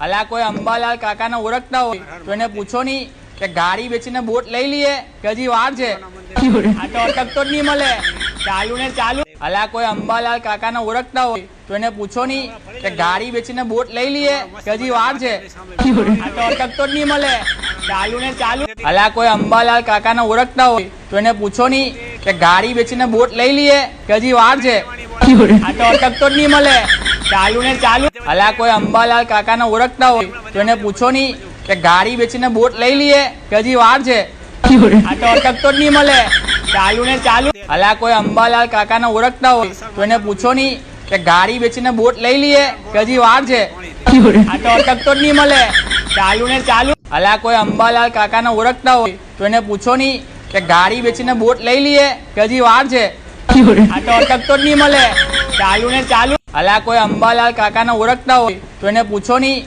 અલા કોઈ અંબાલાલ કાકાને ઓળખતા હોય તો એને પૂછો નહીં કે ગાડી વેચીને બોટ લઈ લઈએ કે હજી વાર છે। આ તો અટકતો જ નહીં મળે, ચાલુ ને ચાલુ। અલા કોઈ અંબાલાલ કાકાને ઓળખતા હોય તો એને પૂછો નહીં કે ગાડી વેચીને બોટ લઈ લઈએ કે હજી વાર છે। આ તો અટકતો જ નહીં મળે, ચાલુ ને ચાલુ। અલા કોઈ અંબાલાલ કાકાને ઓળખતા હોય તો એને પૂછો નહીં કે ગાડી વેચીને બોટ લઈ લઈએ કે હજી વાર છે। આ તો અટકતો જ નહીં મળે, ચાલુ ને ચાલુ। અલા કોઈ અંબાલાલ કાકાને ઓળખતા હોય તો એને પૂછો નહીં કે ગાડી વેચીને બોટ લઈ લઈએ કે હજી વાર છે। આ તો અટકતો જ નહીં મળે, ચાલુ ને ચાલુ। અલા કોઈ અંબાલાલ કાકાને ઓળખતા હોય તો એને પૂછો નહીં કે ગાડી વેચીને બોટ લઈ લઈએ કે હજી વાર છે। આ તો અટકતો જ નહીં મળે, ચાલુ ને ચાલુ। અલા કોઈ અંબાલાલ કાકાને ઓળખતા હોય તો એને પૂછો નહીં કે ગાડી વેચીને બોટ લઈ લઈએ કે હજી વાર છે। આ તો અટકતો જ નહીં મળે, ચાલુ ને ચાલુ। અલા કોઈ અંબાલાલ કાકાને ઓળખતા હોય તો એને પૂછો નહીં